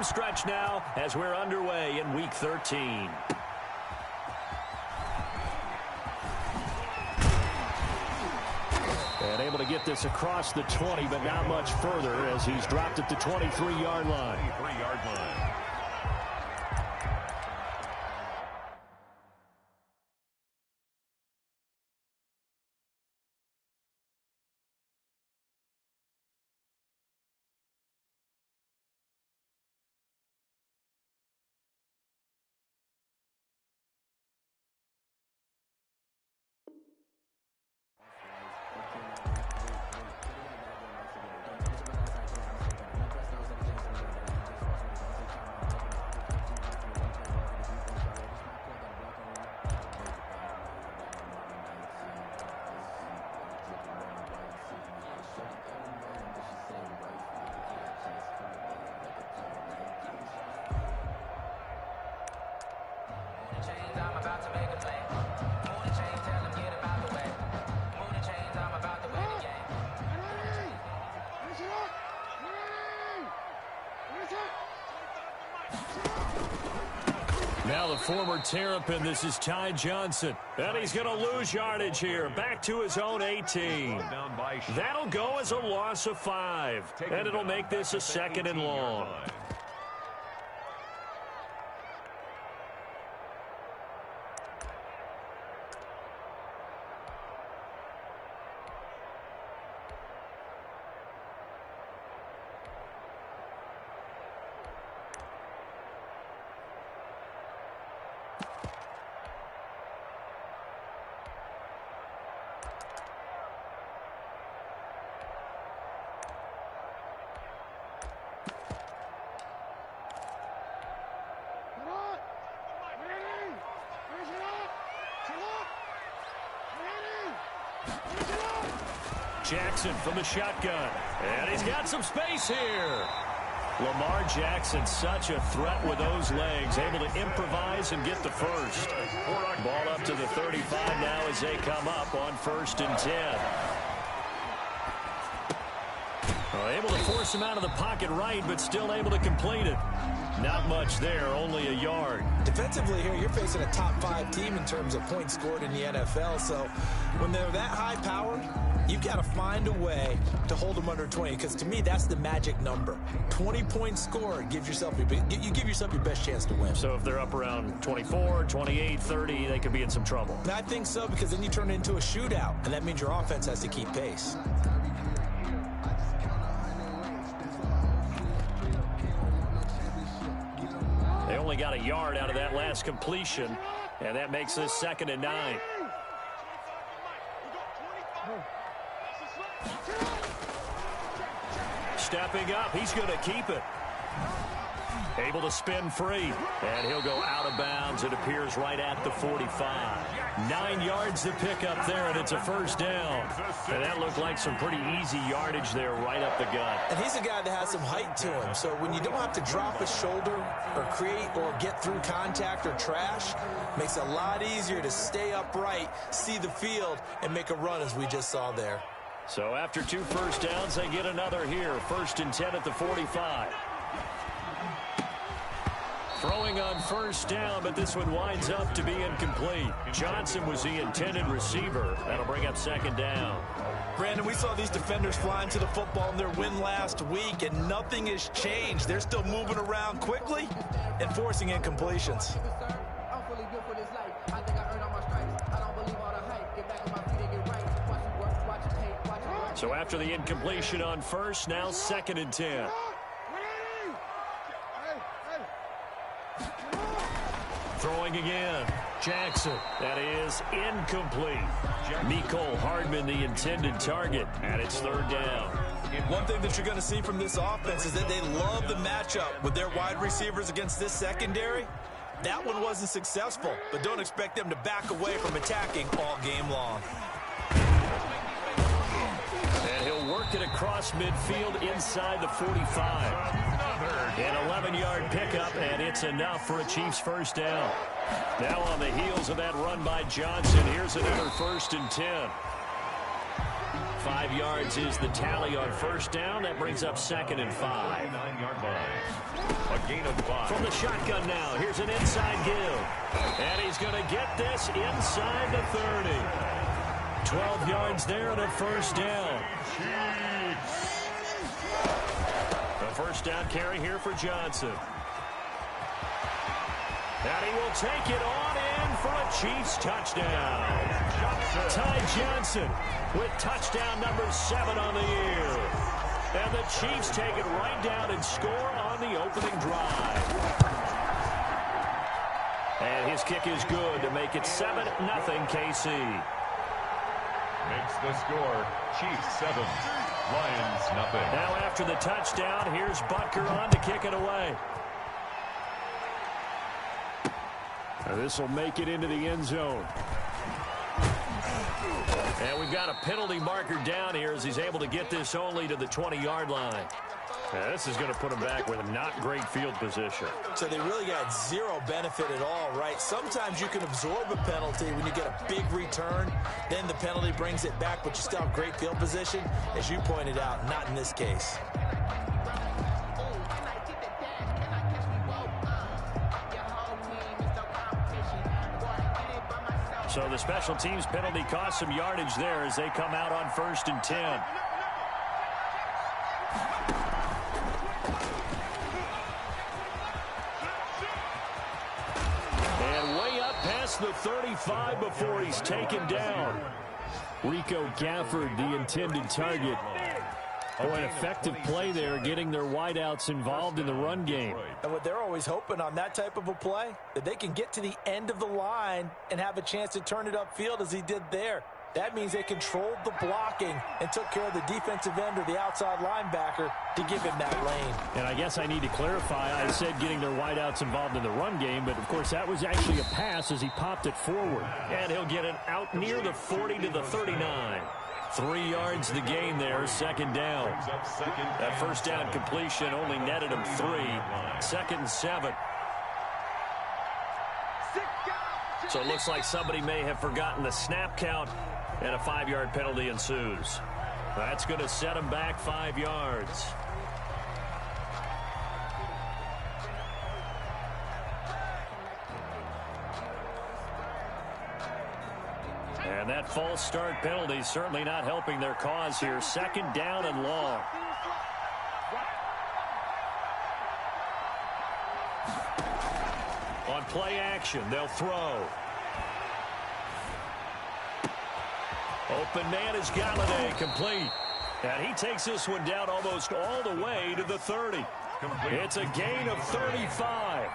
stretch now as we're underway in Week 13. And able to get this across the 20, but not much further as he's dropped at the 23-yard line. 23-yard line. Now the former Terrapin, this is Ty Johnson. And he's going to lose yardage here. Back to his own 18. That'll go as a loss of 5. And it'll make this a 2nd and long. Jackson from the shotgun. And he's got some space here. Lamar Jackson, such a threat with those legs, able to improvise and get the first. Ball up to the 35 now as they come up on 1st and 10. Able to force him out of the pocket right, but still able to complete it. Not much there, only a yard. Defensively here, you're facing a top 5 team in terms of points scored in the NFL. So when they're that high-powered, you've got to find a way to hold them under 20, because to me, that's the magic number. 20 points scored, you give yourself your best chance to win. So if they're up around 24, 28, 30, they could be in some trouble. I think so, because then you turn it into a shootout, and that means your offense has to keep pace. They only got a yard out of that last completion, and that makes this 2nd and 9. Stepping up, he's going to keep it. Able to spin free, and he'll go out of bounds. It appears right at the 45. 9 yards to pick up there, and it's a 1st down. And that looked like some pretty easy yardage there right up the gut. And he's a guy that has some height to him, so when you don't have to drop a shoulder or create or get through contact or trash, makes it a lot easier to stay upright, see the field, and make a run as we just saw there. So after 2 first downs, they get another here. 1st and 10 at the 45. Throwing on 1st down, but this one winds up to be incomplete. Johnson was the intended receiver. That'll bring up 2nd down. Brandon, we saw these defenders flying to the football in their win last week, and nothing has changed. They're still moving around quickly and forcing incompletions. So after the incompletion on 1st, now 2nd and 10. Throwing again. Jackson. That is incomplete. Mecole Hardman, the intended target, and it's 3rd down. One thing that you're going to see from this offense is that they love the matchup with their wide receivers against this secondary. That one wasn't successful, but don't expect them to back away from attacking all game long. And he'll work it across midfield inside the 45. An 11-yard pickup, and it's enough for a Chiefs 1st down. Now on the heels of that run by Johnson, here's another 1st and 10. 5 yards is the tally on 1st down. That brings up 2nd and 5. A gain of 5. From the shotgun now, here's an inside give. And he's going to get this inside the 30. 12 yards there and a first down. The first down carry here for Johnson. And he will take it on in for a Chiefs touchdown. Ty Johnson with touchdown number 7 on the year. And the Chiefs take it right down and score on the opening drive. And his kick is good to make it 7-0 KC. Makes the score Chiefs 7, Lions nothing. Now after the touchdown, here's Butker on to kick it away. This will make it into the end zone. And we've got a penalty marker down here as he's able to get this only to the 20-yard line. Now, this is going to put him back with a not great field position. So they really got zero benefit at all, right? Sometimes you can absorb a penalty when you get a big return. Then the penalty brings it back, but you still have great field position. As you pointed out, not in this case. So the special teams penalty cost some yardage there as they come out on 1st and 10. And way up past the 35 before he's taken down. Rico Gafford, the intended target. Oh, an effective play there, getting their wideouts involved in the run game. And what they're always hoping on that type of a play, that they can get to the end of the line and have a chance to turn it upfield as he did there. That means they controlled the blocking and took care of the defensive end or the outside linebacker to give him that lane. And I guess I need to clarify, I said getting their wideouts involved in the run game, but of course that was actually a pass as he popped it forward. And he'll get it out near the 40 to the 39. 3 yards the gain there, 2nd down. That first down completion only netted him 3. 2nd and 7. So it looks like somebody may have forgotten the snap count, and a 5-yard penalty ensues. That's going to set him back 5 yards. And that false start penalty certainly not helping their cause here. 2nd down and long. On play action, they'll throw. Open man is Galladay, complete. And he takes this one down almost all the way to the 30. It's a gain of 35.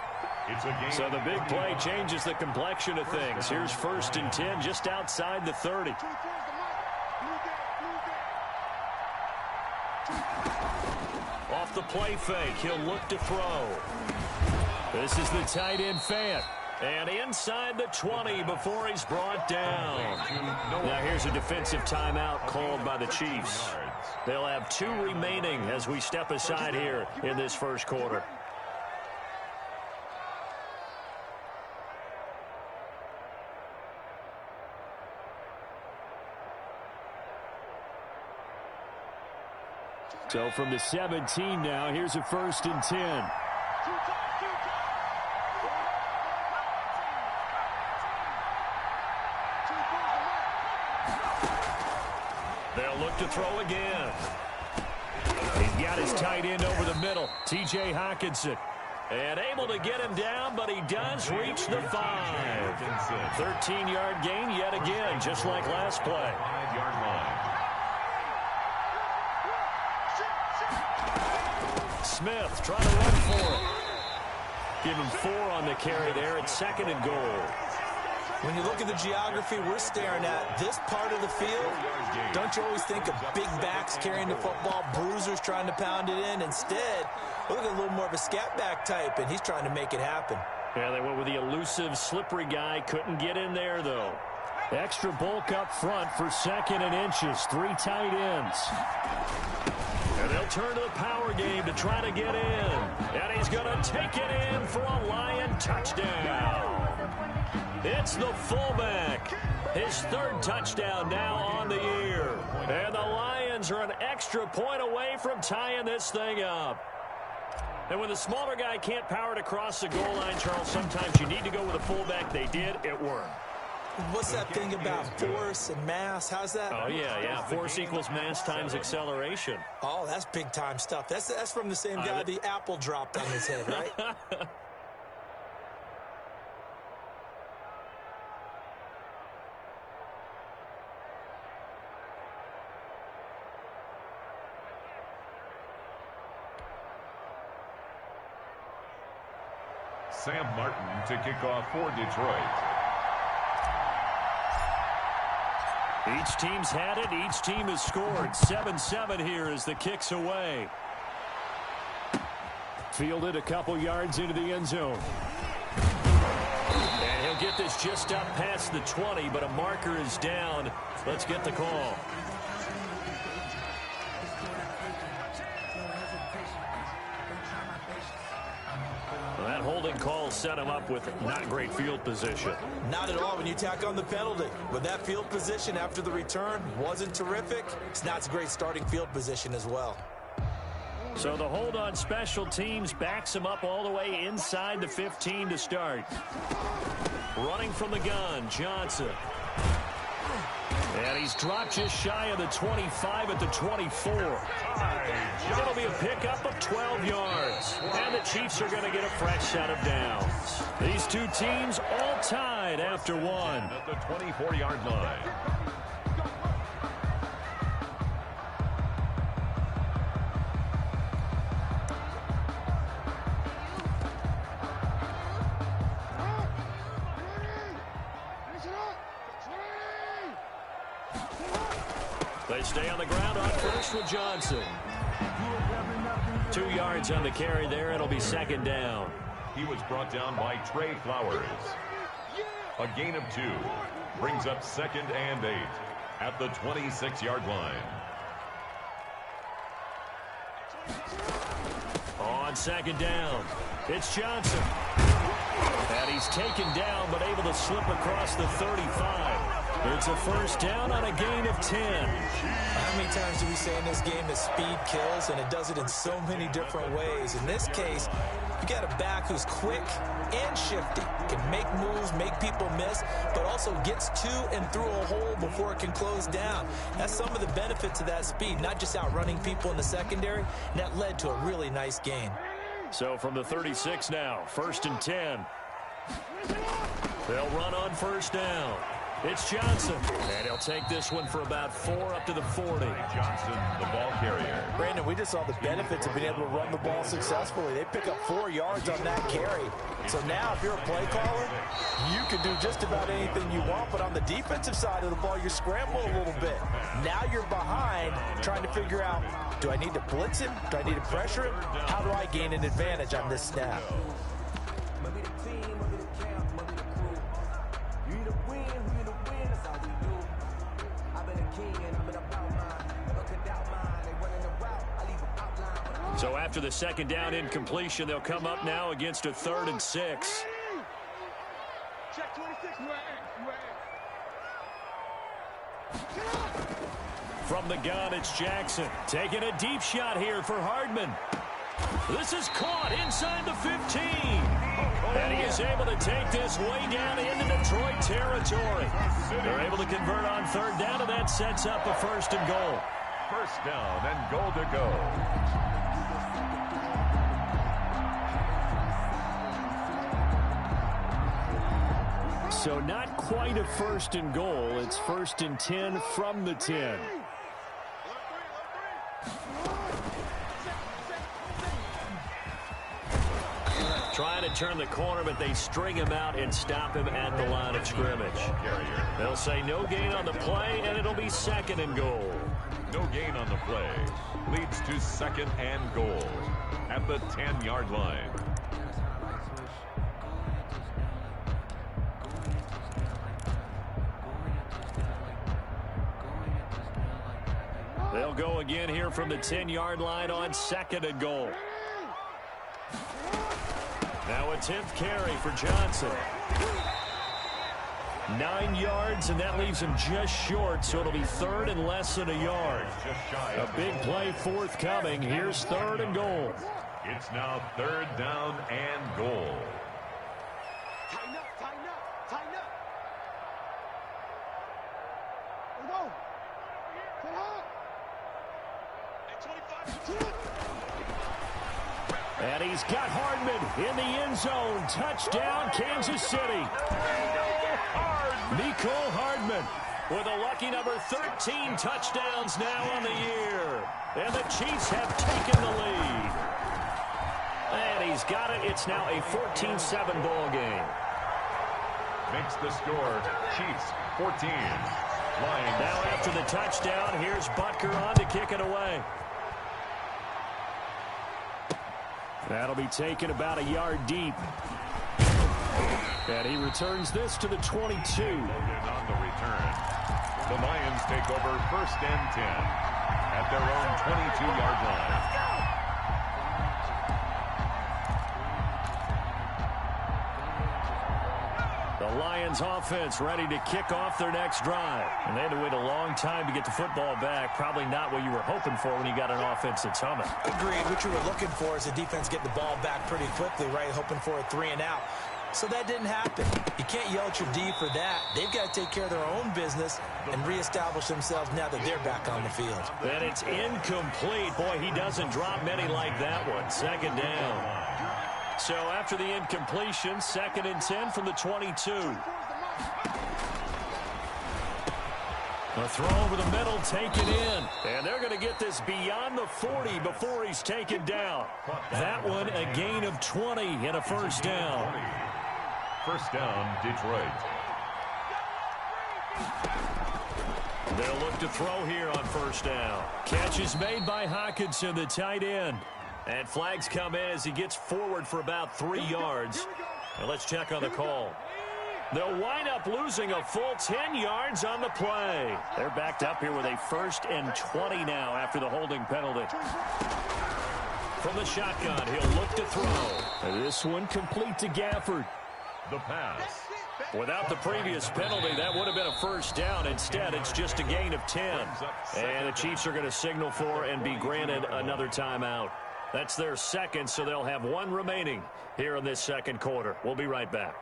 So the big play changes the complexion of things. Here's 1st and 10 just outside the 30. Off the play fake, he'll look to throw. This is the tight end Fant. And inside the 20 before he's brought down. Now here's a defensive timeout called by the Chiefs. They'll have 2 remaining as we step aside here in this first quarter. So from the 17 now, here's a 1st and 10. They'll look to throw again. He's got his tight end over the middle, T.J. Hockenson. And able to get him down, but he does reach the 5. 13-yard gain yet again, just like last play. 5-yard line. Smith trying to run for it. Give him 4 on the carry there. It's 2nd and goal. When you look at the geography we're staring at, this part of the field, don't you always think of big backs carrying the football, bruisers trying to pound it in? Instead, look at a little more of a scat back type, and he's trying to make it happen. Yeah, they went with the elusive, slippery guy. Couldn't get in there, though. Extra bulk up front for 2nd and inches. 3 tight ends. And they'll turn to the power game to try to get in. And he's going to take it in for a Lion touchdown. It's the fullback. His 3rd touchdown now on the year. And the Lions are an extra point away from tying this thing up. And when the smaller guy can't power it across the goal line, Charles, sometimes you need to go with a fullback. They did. It worked. What's that thing about force and mass? How's that? Oh, yeah. Force equals mass times acceleration. Oh, that's big-time stuff. That's from the same guy the apple dropped on his head, right? Sam Martin to kick off for Detroit. Each team's had it. Each team has scored. 7-7 here as the kick's away. Fielded a couple yards into the end zone. And he'll get this just up past the 20, but a marker is down. Let's get the call. That holding call set him up with not great field position. Not at all when you tack on the penalty. But that field position after the return wasn't terrific. It's not a great starting field position as well. So the hold on special teams backs him up all the way inside the 15 to start. Running from the gun, Johnson. And he's dropped just shy of the 25 at the 24. It'll be a pickup of 12 yards. And the Chiefs are going to get a fresh set of downs. These two teams all tied after one. At the 24-yard line. They stay on the ground on first with Johnson. 2 yards on the carry there. It'll be second down. He was brought down by Trey Flowers. A gain of 2 brings up 2nd and 8 at the 26-yard line. On second down, it's Johnson. And he's taken down but able to slip across the 35. It's a first down on a gain of 10. How many times do we say in this game that speed kills, and it does it in so many different ways? In this case, you got a back who's quick and shifty, can make moves, make people miss, but also gets to and through a hole before it can close down. That's some of the benefits of that speed, not just outrunning people in the secondary, and that led to a really nice gain. So from the 36 now, 1st and 10. They'll run on first down. It's Johnson, and he'll take this one for about 4 up to the 40. Johnson, the ball carrier. Brandon, we just saw the benefits of being able to run the ball successfully. They pick up 4 yards on that carry. So now if you're a play caller, you can do just about anything you want, but on the defensive side of the ball, you scramble a little bit. Now you're behind trying to figure out, do I need to blitz him? Do I need to pressure him? How do I gain an advantage on this snap? So after the second down incompletion, they'll come up now against a 3rd and 6. Check 26. From the gun, it's Jackson. Taking a deep shot here for Hardman. This is caught inside the 15. And he is able to take this way down into Detroit territory. They're able to convert on 3rd down, and that sets up a 1st and goal. First down and goal to go. So not quite a 1st and goal. It's 1st and 10 from the 10. Trying to turn the corner, but they string him out and stop him at the line of scrimmage. They'll say no gain on the play, and it'll be 2nd and goal. No gain on the play. Leads to 2nd and goal at the 10-yard line. They'll go again here from the 10-yard line on 2nd and goal. Now a 10th carry for Johnson. 9 yards, and that leaves him just short, so it'll be 3rd and less than a yard. A big play forthcoming. Here's 3rd and goal. It's now 3rd down and goal. Tighten up, tighten up, tighten up. Let's go. Sit high. At 25. And he's got Hardman in the end zone. Touchdown, Kansas City. Nicole Hardman with a lucky number 13 touchdowns now on the year. And the Chiefs have taken the lead. And he's got it. It's now a 14-7 ball game. Makes the score Chiefs 14. Lions. Now after the touchdown, here's Butker on to kick it away. That'll be taken about a yard deep. And he returns this to the 22. On the return. The Lions take over 1st and 10 at their own 22-yard line. The Lions offense ready to kick off their next drive. And they had to wait a long time to get the football back. Probably not what you were hoping for when you got an offense that's humming. Agreed. What you were looking for is the defense getting the ball back pretty quickly, right? Hoping for a 3 and out. So that didn't happen. You can't yell at your D for that. They've got to take care of their own business and reestablish themselves now that they're back on the field. And it's incomplete. Boy, he doesn't drop many like that one. 2nd down. So after the incompletion, 2nd and 10 from the 22. A throw over the middle, taken in. And they're going to get this beyond the 40 before he's taken down. That one, a gain of 20 and a 1st down. 1st down, Detroit. They'll look to throw here on 1st down. Catch is made by Hockenson, the tight end. And flags come in as he gets forward for about 3 yards. And let's check on the call. They'll wind up losing a full 10 yards on the play. They're backed up here with a 1st and 20 now after the holding penalty. From the shotgun, he'll look to throw. And this one complete to Gafford. The pass. Without the previous penalty, that would have been a 1st down. Instead, it's just a gain of 10. And the Chiefs are going to signal for and be granted another timeout. That's their 2nd, so they'll have 1 remaining here in this 2nd quarter. We'll be right back.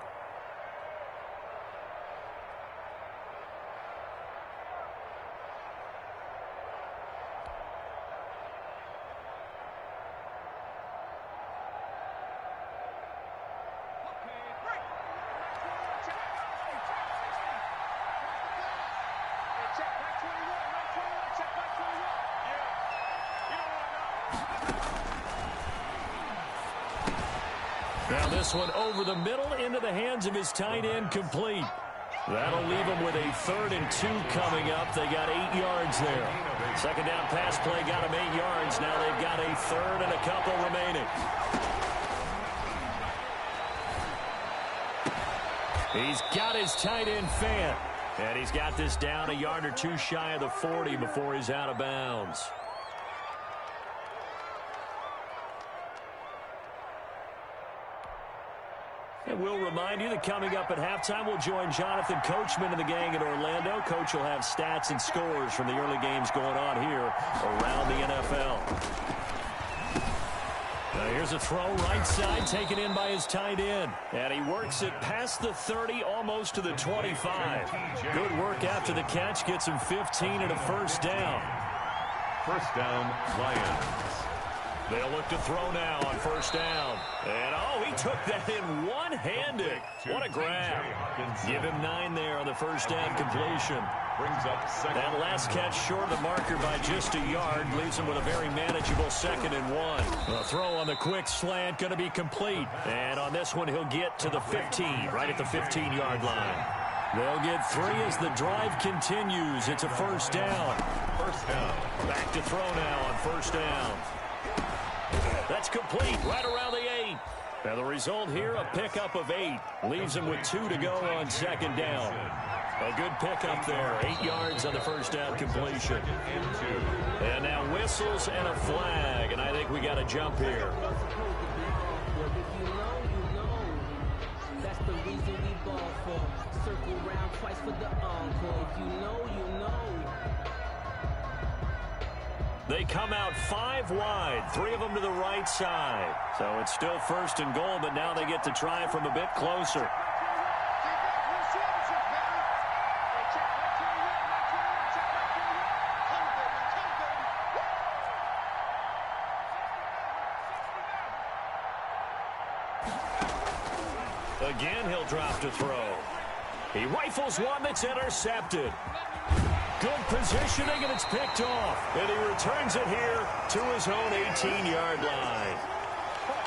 Now this one over the middle into the hands of his tight end, complete. That'll leave them with a 3rd and 2 coming up. They got 8 yards there. 2nd down pass play got them 8 yards. Now they've got a 3rd and a couple remaining. He's got his tight end fan. And he's got this down a yard or 2 shy of the 40 before he's out of bounds. And we'll remind you that coming up at halftime, we'll join Jonathan Coachman and the gang in Orlando. Coach will have stats and scores from the early games going on here around the NFL. Now here's a throw right side taken in by his tight end. And he works it past the 30, almost to the 25. Good work after the catch. Gets him 15 and a 1st down. 1st down, Lions. They'll look to throw now on 1st down. And, oh, he took that in one-handed. What a grab. Give him 9 there on the 1st down completion. Brings up 2nd. That last catch short of the marker by just a yard leaves him with a very manageable 2nd and 1. The throw on the quick slant going to be complete. And on this one, he'll get to the 15, right at the 15-yard line. They'll get 3 as the drive continues. It's a 1st down. 1st down. Back to throw now on 1st down. That's complete right around the 8. Now the result here, a pickup of 8. Leaves him with 2 to go on 2nd down. A good pickup there. 8 yards on the 1st down completion. And now whistles and a flag. And I think we got a jump here. That's the reason we ball for. Circle round twice for the encore. If you know, you know. They come out 5 wide, 3 of them to the right side. So it's still 1st and goal, but now they get to try from a bit closer. Again, he'll drop to throw. He rifles one that's intercepted. Good positioning, and it's picked off. And he returns it here to his own 18-yard line.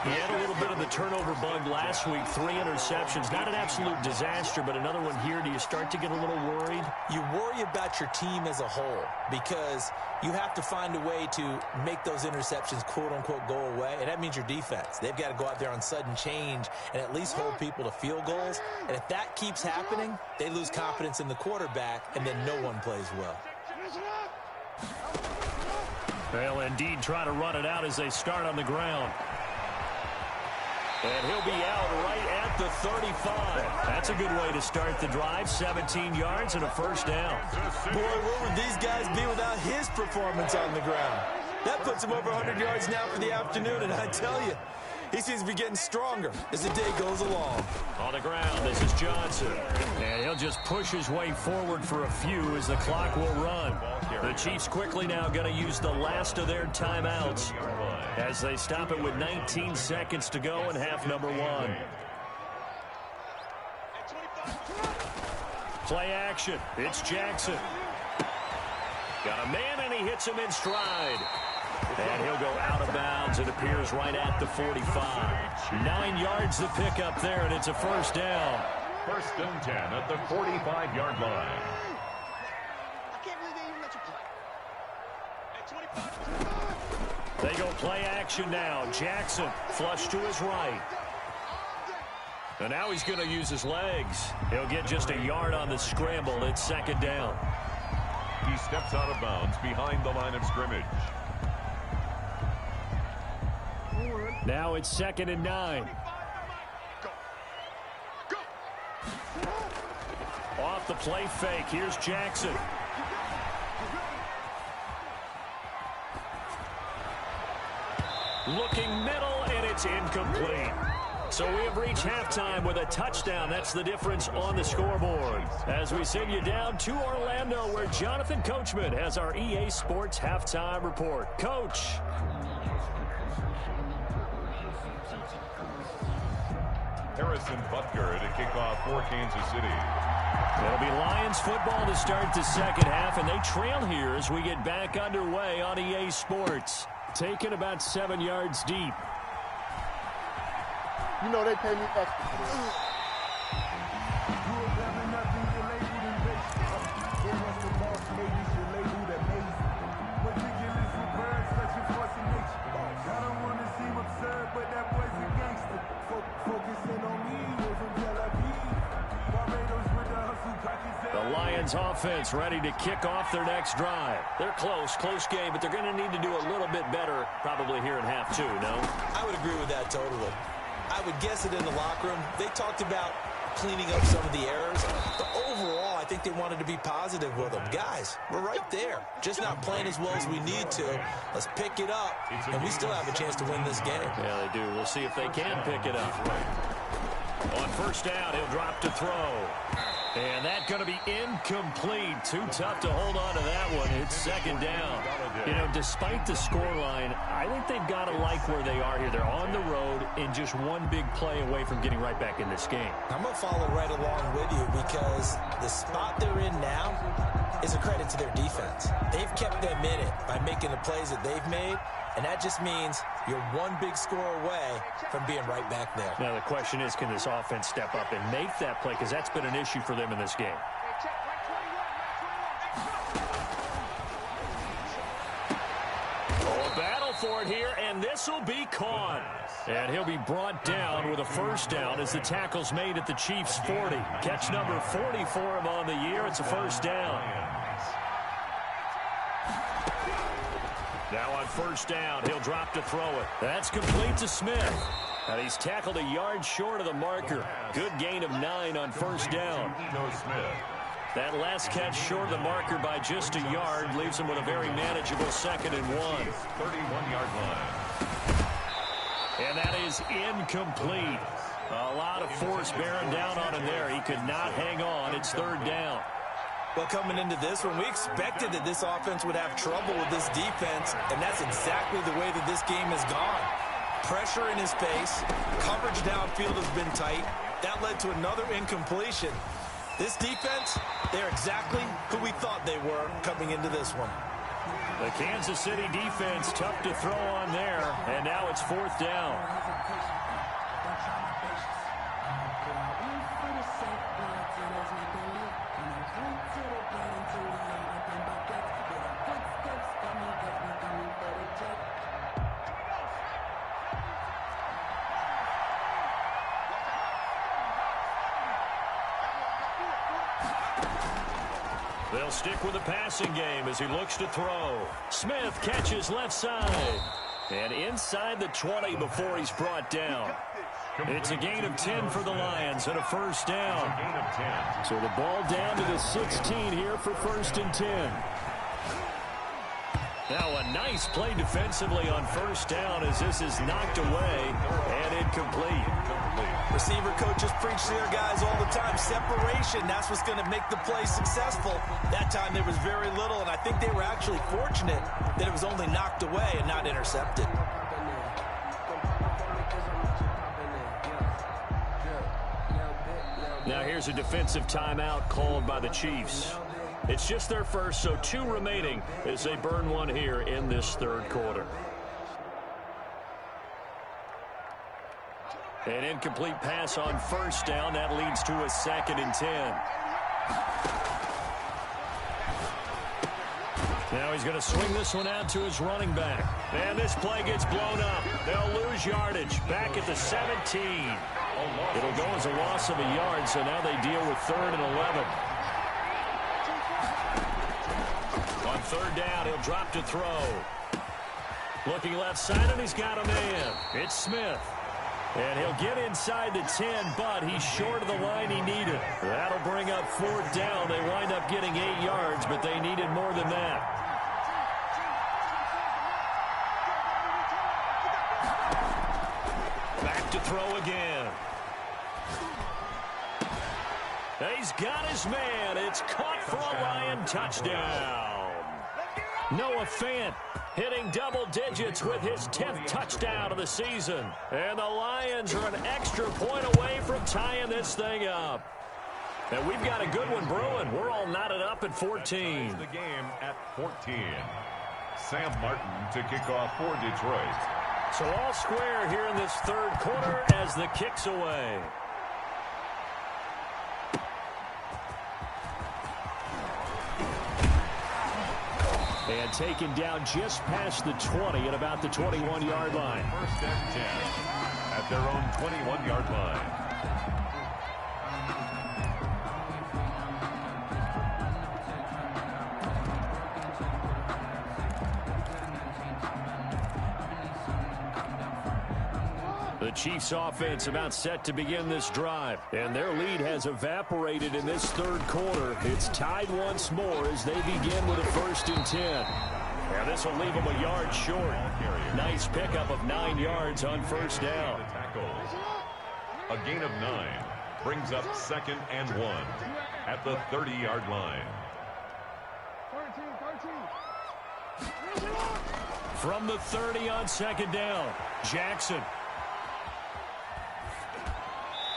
He had a little bit of the turnover bug last week, 3 interceptions. Not an absolute disaster, but another one here. Do you start to get a little worried? You worry about your team as a whole because you have to find a way to make those interceptions, quote-unquote, go away, and that means your defense. They've got to go out there on sudden change and at least hold people to field goals. And if that keeps happening, they lose confidence in the quarterback, and then no one plays well. They'll indeed try to run it out as they start on the ground. And he'll be out right at the 35. That's a good way to start the drive. 17 yards and a 1st down. Boy, where would these guys be without his performance on the ground? That puts him over 100 yards now for the afternoon, and I tell you, he seems to be getting stronger as the day goes along. On the ground, this is Johnson. And he'll just push his way forward for a few as the clock will run. The Chiefs quickly now going to use the last of their timeouts as they stop it with 19 seconds to go in half number 1. Play action. It's Jackson. Got a man, and he hits him in stride. And he'll go out of bounds. It appears right at the 45. 9 yards to pick up there, and it's a 1st down. 1st and 10 at the 45-yard line. I can't believe they even let you play. At 25. They go play action now. Jackson flush to his right. And now he's going to use his legs. He'll get just a yard on the scramble. It's 2nd down. He steps out of bounds behind the line of scrimmage. Now it's 2nd and 9. Off the play fake. Here's Jackson. Looking middle, and it's incomplete. So we have reached halftime with a touchdown. That's the difference on the scoreboard. As we send you down to Orlando, where Jonathan Coachman has our EA Sports halftime report. Coach. Harrison Butker to kick off for Kansas City. It'll be Lions football to start the second half, and they trail here as we get back underway on EA Sports. Taken about 7 yards deep. You know they pay me extra for this. The Lions offense ready to kick off their next drive. They're close game, but they're going to need to do a little bit better probably here in half 2, no? I would agree with that totally. I would guess it in the locker room. They talked about cleaning up some of the errors. But overall, I think they wanted to be positive with them. Guys, we're right there. Just not playing as well as we need to. Let's pick it up, and we still have a chance to win this game. Yeah, they do. We'll see if they can pick it up. On 1st down, he'll drop to throw. And that's going to be incomplete. Too tough to hold on to that one. It's 2nd down. You know, despite the scoreline, I think they've got to like where they are here. They're on the road and just one big play away from getting right back in this game. I'm going to follow right along with you because the spot they're in now is a credit to their defense. They've kept them in it by making the plays that they've made, and that just means you're one big score away from being right back there. Now, the question is, can this offense step up and make that play? Because that's been an issue for them in this game. Oh, a battle for it here, and this will be caught. And he'll be brought down with a 1st down as the tackle's made at the Chiefs' 40. Catch number 44 of him on the year. It's a 1st down. Now on 1st down, he'll drop to throw it. That's complete to Smith. And he's tackled a yard short of the marker. Good gain of 9 on 1st down. No Smith. That last catch short of the marker by just a yard leaves him with a very manageable 2nd and 1. 31-yard line. And that is incomplete. A lot of force bearing down on him there. He could not hang on. It's 3rd down. Well, coming into this one, we expected that this offense would have trouble with this defense, and that's exactly the way that this game has gone. Pressure in his face, coverage downfield has been tight. That led to another incompletion. This defense, they're exactly who we thought they were coming into this one. The Kansas City defense tough to throw on there, and now it's 4th down. They'll stick with the passing game as he looks to throw. Smith catches left side. And inside the 20 before he's brought down. It's a gain of 10 for the Lions and a 1st down. Gain of 10. So the ball down to the 16 here for 1st and 10. Now a nice play defensively on 1st down as this is knocked away and incomplete. Receiver coaches preach to their guys all the time. Separation, that's what's going to make the play successful. That time there was very little, and I think they were actually fortunate that it was only knocked away and not intercepted. Now here's a defensive timeout called by the Chiefs. It's just their first, so 2 remaining as they burn one here in this 3rd quarter. An incomplete pass on 1st down. That leads to a 2nd and 10. Now he's going to swing this one out to his running back. And this play gets blown up. They'll lose yardage back at the 17. It'll go as a loss of a yard, so now they deal with 3rd and 11. On 3rd down, he'll drop to throw. Looking left side, and he's got a man. It's Smith. And he'll get inside the 10, but he's short of the line he needed. That'll bring up 4th down. They wind up getting 8 yards, but they needed more than that. Back to throw again. He's got his man. It's caught for a Lion touchdown. Noah Fant hitting double digits with his 10th touchdown of the season. And the Lions are an extra point away from tying this thing up. And we've got a good one brewing. We're all knotted up at 14. The game at 14. Sam Martin to kick off for Detroit. So all square here in this 3rd quarter as the kick's away. And taken down just past the 20 at about the 21-yard line. 1st and 10 at their own 21-yard line. The Chiefs offense about set to begin this drive, and their lead has evaporated in this 3rd quarter. It's tied once more as they begin with a 1st and 10. Now this will leave them a yard short. Nice pickup of 9 yards on 1st down. A gain of 9 brings up 2nd and 1 at the 30-yard line. From the 30 on 2nd down, Jackson.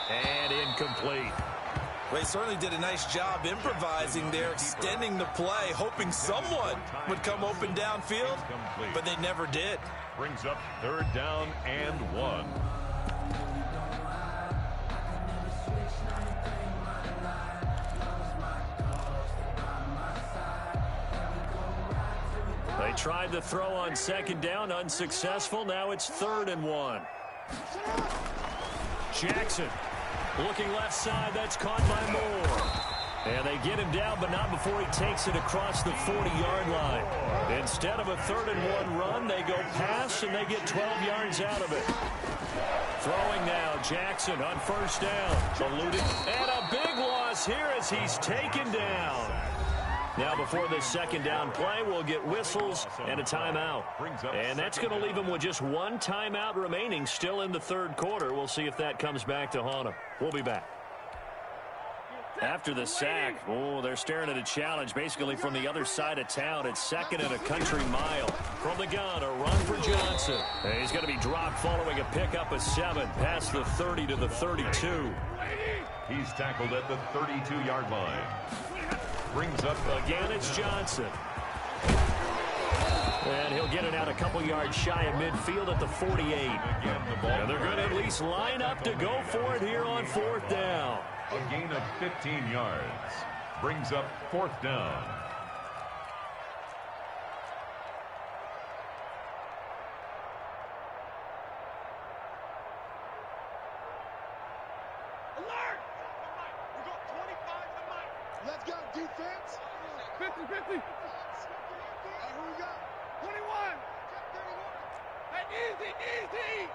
And incomplete. Well, he certainly did a nice job improvising there, extending the play, hoping someone would come open downfield, but they never did. Brings up 3rd down and 1. They tried the throw on 2nd down, unsuccessful. Now it's 3rd and 1. Jackson. Looking left side, that's caught by Moore. And they get him down, but not before he takes it across the 40-yard line. Instead of a 3rd and 1 run, they go pass, and they get 12 yards out of it. Throwing now, Jackson on first down. Eluded. And a big loss here as he's taken down. Now before this second down play, we'll get whistles and a timeout. And that's going to leave him with just one timeout remaining still in the third quarter. We'll see if that comes back to haunt him. We'll be back. After the sack, they're staring at a challenge basically from the other side of town. It's second and a country mile. From the gun, a run for Johnson. And he's going to be dropped following a pickup of 7 past the 30 to the 32. He's tackled at the 32-yard line. Brings up again, it's Johnson. And he'll get it out a couple yards shy of midfield at the 48. And they're going to at least line up to go for it here on fourth down. A gain of 15 yards. Brings up fourth down. Alert! We got 25 in the mic. Let's go, defense. 50-50. Hey, who we got? 21. Hey, easy.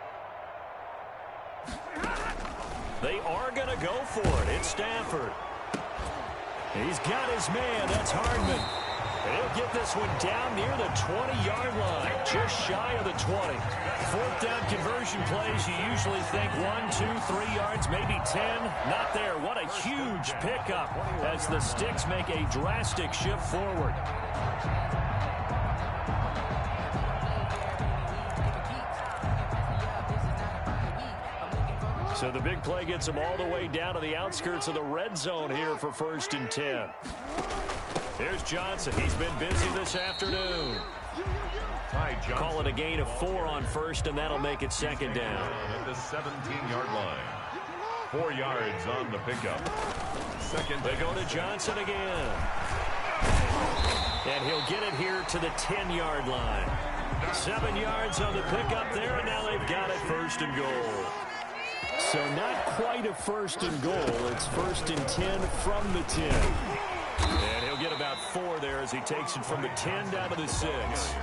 They are going to go for it. It's Stafford. He's got his man. That's Hardman. He'll get this one down near the 20-yard line, just shy of the 20. Fourth down conversion plays, you usually think 1, 2, 3 yards, maybe 10. Not there. What a huge pickup as the Sticks make a drastic shift forward. So the big play gets him all the way down to the outskirts of the red zone here for 1st and 10. Here's Johnson. He's been busy this afternoon. Call it a gain of 4 on first, and that'll make it second down. At the 17-yard line. 4 yards on the pickup. Second. They go to Johnson again. And he'll get it here to the 10-yard line. 7 yards on the pickup there, and now they've got it 1st and goal. So not quite a 1st and goal. It's 1st and 10 from the 10. And he'll get about 4 there as he takes it from the 10 down to the 6.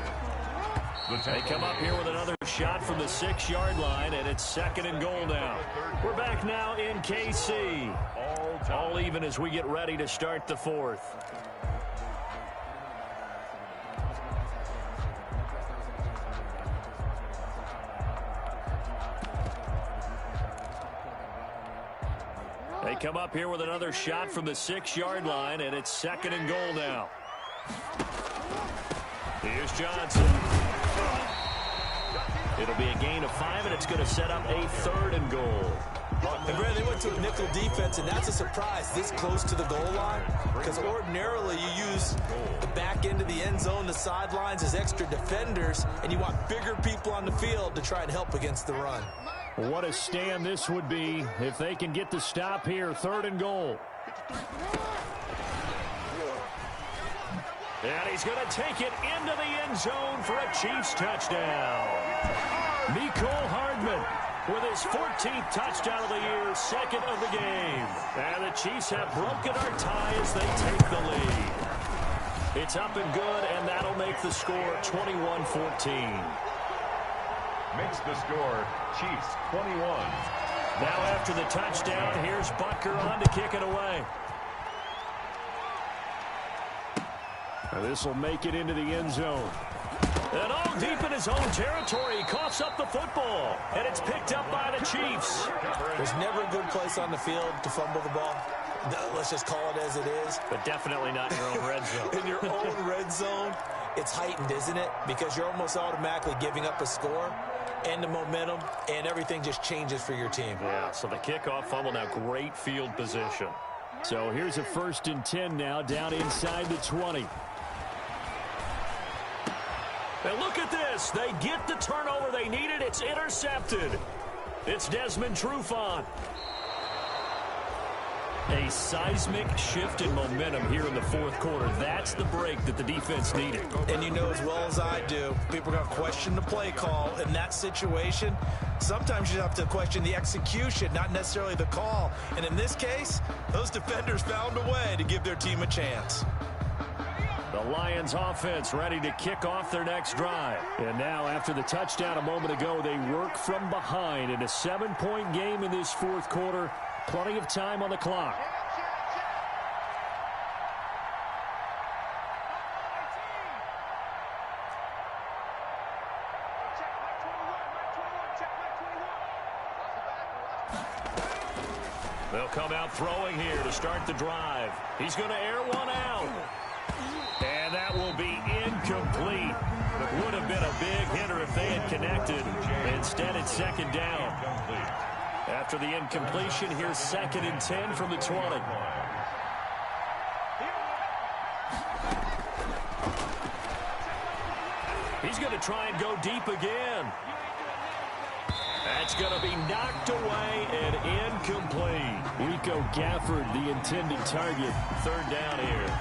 They come up here with another shot from the 6-yard line, and it's 2nd and goal now. We're back now in KC. All even as we get ready to start the 4th. They come up here with another shot from the 6-yard line, and it's 2nd and goal now. Here's Johnson. It'll be a gain of 5, and it's going to set up a 3rd and goal. And Brad, they went to a nickel defense, and that's a surprise this close to the goal line, because ordinarily you use the back end of the end zone, the sidelines as extra defenders, and you want bigger people on the field to try and help against the run. What a stand this would be if they can get the stop here. 3rd and goal. And he's going to take it into the end zone for a Chiefs touchdown. Mecole Hardman with his 14th touchdown of the year, 2nd of the game. And the Chiefs have broken our tie as they take the lead. It's up and good, and that'll make the score 21-14. Makes the score Chiefs 21. Now after the touchdown, here's Butker on to kick it away. This will make it into the end zone. And all deep in his own territory, he coughs up the football. And it's picked up by the Chiefs. There's never a good place on the field to fumble the ball. Let's just call it as it is. But definitely not in your own red zone. In your own red zone, it's heightened, isn't it? Because you're almost automatically giving up a score and the momentum, and everything just changes for your team. Yeah, so the kickoff fumble, now great field position. So here's a 1st and 10 now, down inside the 20. And look at this. They get the turnover they needed. It's intercepted. It's Desmond Trufant. A seismic shift in momentum here in the 4th quarter. That's the break that the defense needed. And you know as well as I do, people are going to question the play call in that situation. Sometimes you have to question the execution, not necessarily the call. And in this case, those defenders found a way to give their team a chance. The Lions offense ready to kick off their next drive. And now after the touchdown a moment ago, they work from behind in a 7-point game in this fourth quarter. Plenty of time on the clock. They'll come out throwing here to start the drive. He's going to air one out. And that will be incomplete. It would have been a big hitter if they had connected. Instead, it's second down. After the incompletion, here's 2nd and 10 from the 20. He's going to try and go deep again. That's going to be knocked away and incomplete. Rico Gafford, the intended target. 3rd down here.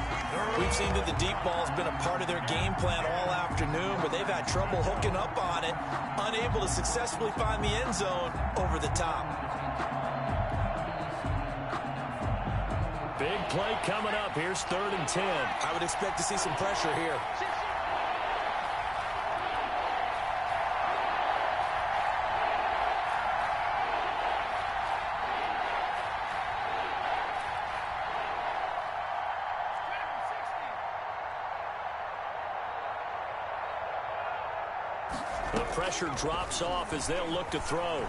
We've seen that the deep ball's been a part of their game plan all afternoon, but they've had trouble hooking up on it, unable to successfully find the end zone over the top. Big play coming up. Here's 3rd and 10. I would expect to see some pressure here. The pressure drops off as they'll look to throw.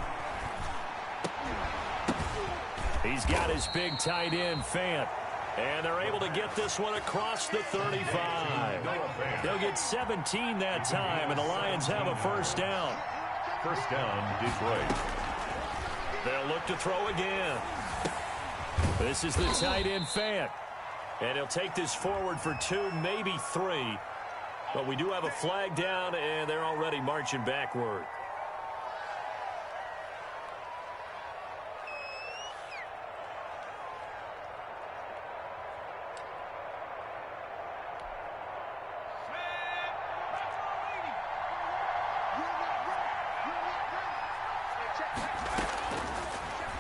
He's got his big tight end, Fant. And they're able to get this one across the 35. They'll get 17 that time, and the Lions have a 1st down. 1st down, Detroit. They'll look to throw again. This is the tight end, Fant. And he'll take this forward for 2, maybe 3. But we do have a flag down, and they're already marching backward.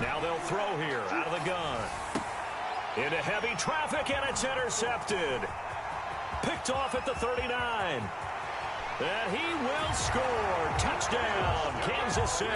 Now they'll throw here out of the gun. Into heavy traffic, and it's intercepted. Picked off at the 39. And he will score. Touchdown, Kansas City.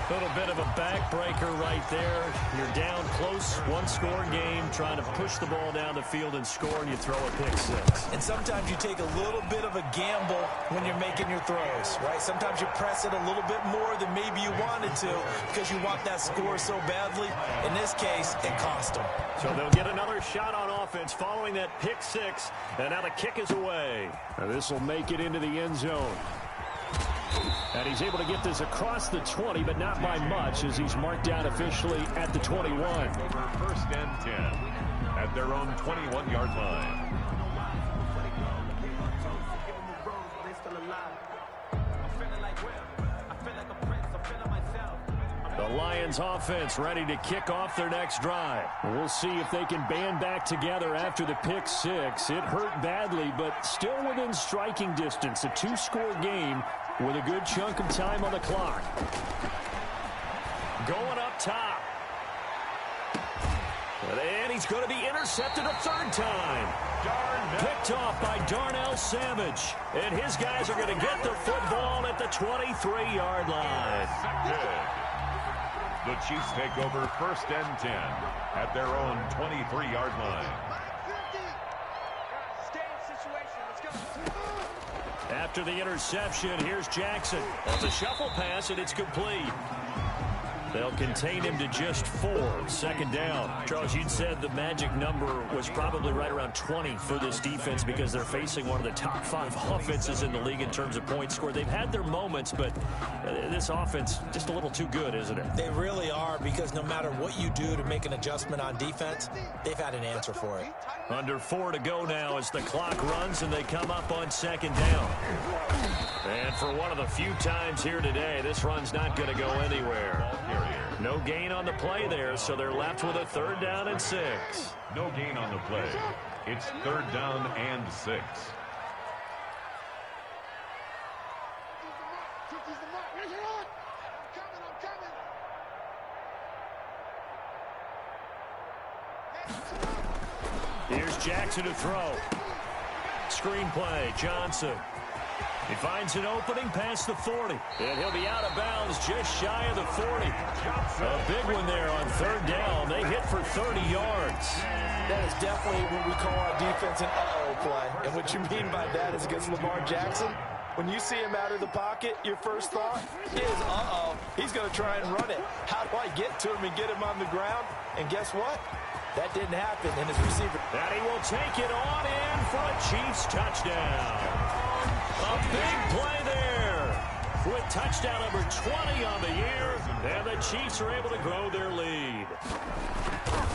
A little bit of a backbreaker right there. You're down close, 1-score game, trying to push the ball down the field and score, and you throw a pick 6. And sometimes you take a little bit of a gamble when you're making your throws, right? Sometimes you press it a little bit more than maybe you wanted to because you want that score so badly. In this case, it cost them. So they'll get another shot on offense following that pick 6, and now the kick is away. This will make it into the end zone. And he's able to get this across the 20, but not by much, as he's marked down officially at the 21. Over 1st and 10 at their own 21-yard line. The Lions offense ready to kick off their next drive. We'll see if they can band back together after the pick 6. It hurt badly, but still within striking distance. A 2-score game with a good chunk of time on the clock. Going up top. And he's going to be intercepted a 3rd time. Picked off by Darnell Savage. And his guys are going to get the football at the 23-yard line. The Chiefs take over 1st and 10 at their own 23-yard line. After the interception, here's Jackson. It's a shuffle pass, and it's complete. They'll contain him to just 4. 2nd down. Charles, you'd said the magic number was probably right around 20 for this defense because they're facing one of the top 5 offenses in the league in terms of points scored. They've had their moments, but this offense just a little too good, isn't it? They really are, because no matter what you do to make an adjustment on defense, they've had an answer for it. Under 4 to go now as the clock runs and they come up on 2nd down. And for one of the few times here today, this run's not going to go anywhere. No gain on the play there, so they're left with a 3rd down and 6. No gain on the play. It's 3rd down and 6. Here's Jackson to throw. Screenplay, Johnson. He finds an opening past the 40. And he'll be out of bounds just shy of the 40. A big one there on third down. They hit for 30 yards. That is definitely what we call our defense an uh-oh play. And what you mean by that is against Lamar Jackson, when you see him out of the pocket, your first thought is, uh-oh, he's going to try and run it. How do I get to him and get him on the ground? And guess what? That didn't happen in his receiver. And he will take it on in for a Chiefs touchdown. A big play there with touchdown number 20 on the year. And the Chiefs are able to grow their lead.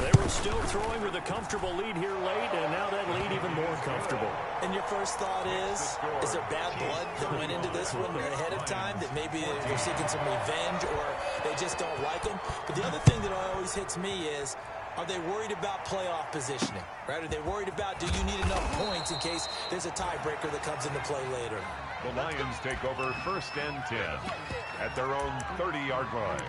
They were still throwing with a comfortable lead here late, and now that lead even more comfortable. And your first thought is there bad blood that went into this one ahead of time, that maybe they're seeking some revenge or they just don't like him? But the other thing that always hits me is, are they worried about playoff positioning, right? Are they worried about, do you need enough points in case there's a tiebreaker that comes into play later? The Lions take over 1st and 10 at their own 30-yard line.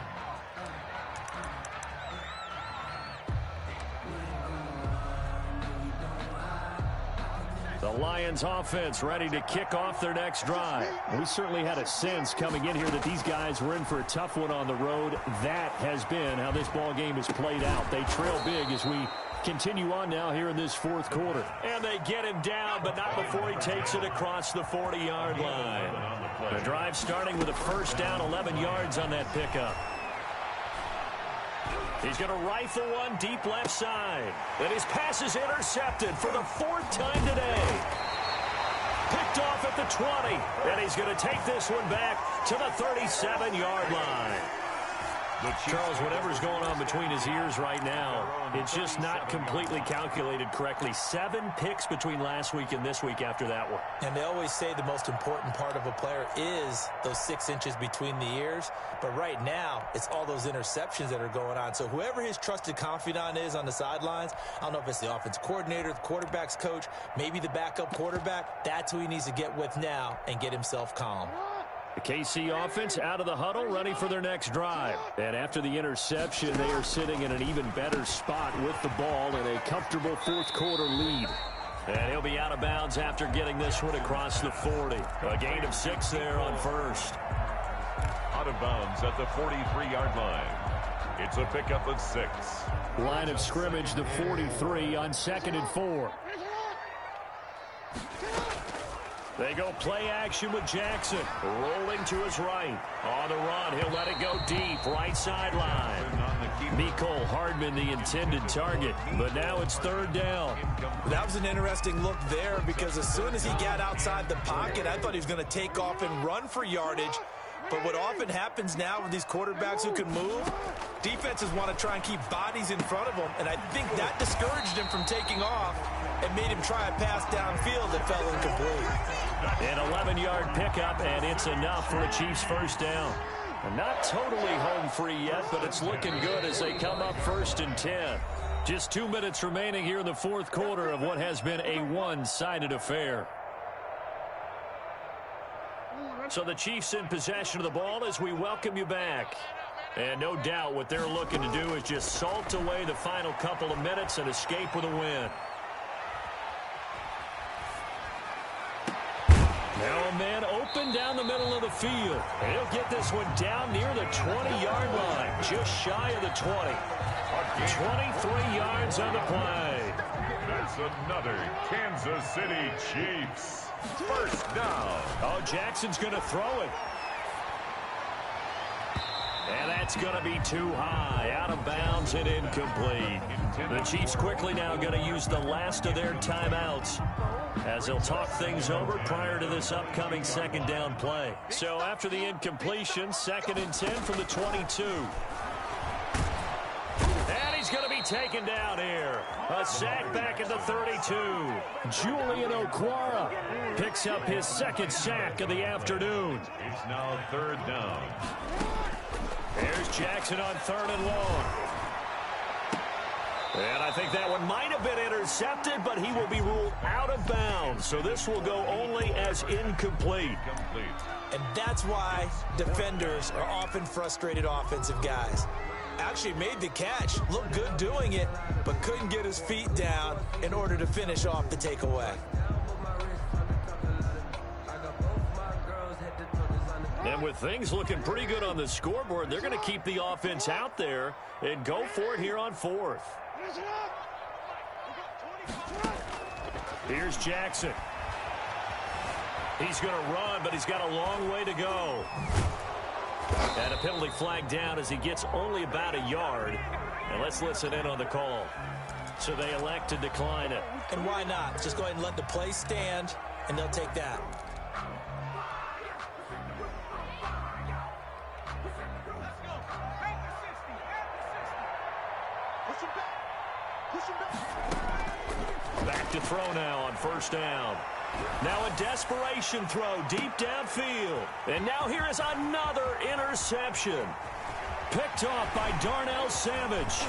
The Lions offense ready to kick off their next drive. We certainly had a sense coming in here that these guys were in for a tough one on the road. That has been how this ball game has played out. They trail big as we continue on now here in this fourth quarter. And they get him down, but not before he takes it across the 40-yard line. The drive starting with a first down, 11 yards on that pickup. He's going to rifle one deep left side. And his pass is intercepted for the 4th time today. Picked off at the 20. And he's going to take this one back to the 37-yard line. Charles, whatever's going on between his ears right now, it's just not completely calculated correctly. 7 picks between last week and this week after that one. And they always say the most important part of a player is those 6 inches between the ears. But right now, it's all those interceptions that are going on. So whoever his trusted confidant is on the sidelines, I don't know if it's the offense coordinator, the quarterback's coach, maybe the backup quarterback, that's who he needs to get with now and get himself calm. The KC offense out of the huddle, ready for their next drive. And after the interception, they are sitting in an even better spot with the ball in a comfortable fourth quarter lead. And he'll be out of bounds after getting this one across the 40. A gain of 6 there on first. Out of bounds at the 43-yard line. It's a pickup of 6. Line of scrimmage, the 43 on 2nd and 4. They go play action with Jackson. Rolling to his right. On the run, he'll let it go deep. Right sideline. Mecole Hardman, the intended target. But now it's 3rd down. That was an interesting look there because as soon as he got outside the pocket, I thought he was going to take off and run for yardage. But what often happens now with these quarterbacks who can move, defenses want to try and keep bodies in front of them. And I think that discouraged him from taking off and made him try a pass downfield that fell incomplete. An 11-yard pickup, and it's enough for a Chiefs first down. And not totally home free yet, but it's looking good as they come up 1st and 10. Just 2 minutes remaining here in the fourth quarter of what has been a one-sided affair. So the Chiefs in possession of the ball as we welcome you back. And no doubt what they're looking to do is just salt away the final couple of minutes and escape with a win. Now a man open down the middle of the field. And he'll get this one down near the 20-yard line, just shy of the 20. 23 yards on the play. That's another Kansas City Chiefs first down. Oh, Jackson's going to throw it. And that's going to be too high, out of bounds and incomplete. The Chiefs quickly now going to use the last of their timeouts as they'll talk things over prior to this upcoming 2nd down play. So after the incompletion, 2nd and 10 from the 22. And he's going to be taken down here. A sack back at the 32. Julian Okwara picks up his 2nd sack of the afternoon. It's now 3rd down. There's Jackson on 3rd and long. And I think that one might have been intercepted, but he will be ruled out of bounds. So this will go only as incomplete. And that's why defenders are often frustrated offensive guys. Actually made the catch. Looked good doing it, but couldn't get his feet down in order to finish off the takeaway. And with things looking pretty good on the scoreboard, they're going to keep the offense out there and go for it here on fourth. Here's Jackson. He's going to run, but he's got a long way to go. And a penalty flag down as he gets only about a yard. And let's listen in on the call. So they elect to decline it. And why not? Just go ahead and let the play stand, and they'll take that. Back to throw now on first down. Now a desperation throw deep downfield. And now here is another interception. Picked off by Darnell Savage.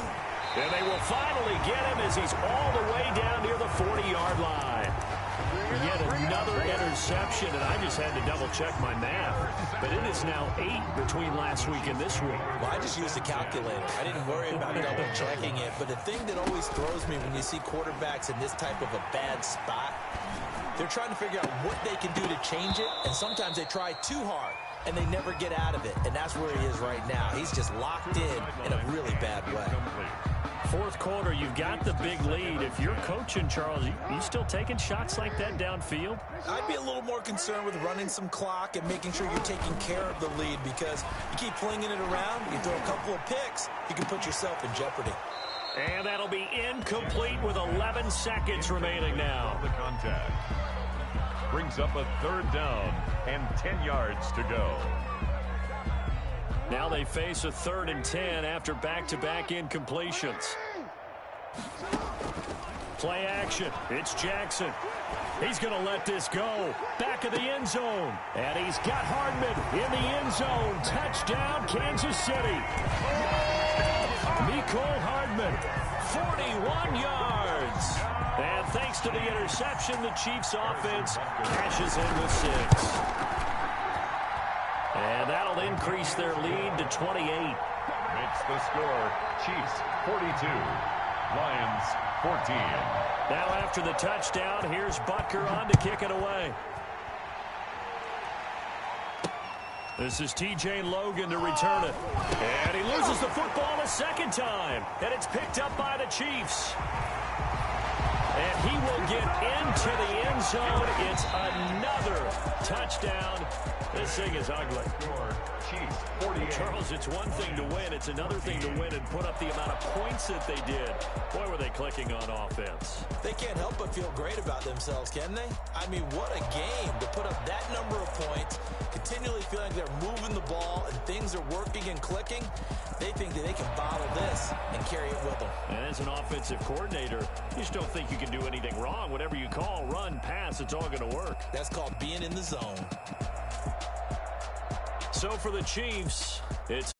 And they will finally get him as he's all the way down near the 40-yard line. Yet another interception, and I just had to double-check my math. But it is now 8 between last week and this week. Well, I just used a calculator. I didn't worry about double-checking it. But the thing that always throws me when you see quarterbacks in this type of a bad spot, they're trying to figure out what they can do to change it, and sometimes they try too hard, and they never get out of it. And that's where he is right now. He's just locked in a really bad way. Fourth quarter, you've got the big lead. If you're coaching, Charles, you still taking shots like that downfield? I'd be a little more concerned with running some clock and making sure you're taking care of the lead, because you keep flinging it around, you throw a couple of picks, you can put yourself in jeopardy. And that'll be incomplete with 11 seconds remaining now. The contact brings up a third down and 10 yards to go. Now they face a 3rd and 10 after back-to-back incompletions. Play action. It's Jackson. He's going to let this go. Back of the end zone. And he's got Hardman in the end zone. Touchdown, Kansas City. Mecole Hardman, 41 yards. And thanks to the interception, the Chiefs offense cashes in with 6. And that'll increase their lead to 28. Makes the score Chiefs 42, Lions 14. Now after the touchdown, here's Butker on to kick it away. This is T.J. Logan to return it. And he loses the football a second time. And it's picked up by the Chiefs. And he will get into the end zone. It's another touchdown. This thing is ugly. Chiefs 48. Charles, it's one thing to win. It's another thing to win and put up the amount of points that they did. Boy, were they clicking on offense. They can't help but feel great about themselves, can they? I mean, what a game to put up that number of points, continually feeling like they're moving the ball and things are working and clicking. They think that they can bottle this and carry it with them. And as an offensive coordinator, you just don't think you can do anything wrong. Whatever you call, run, pass, it's all going to work. That's called being in the zone. So for the Chiefs, it's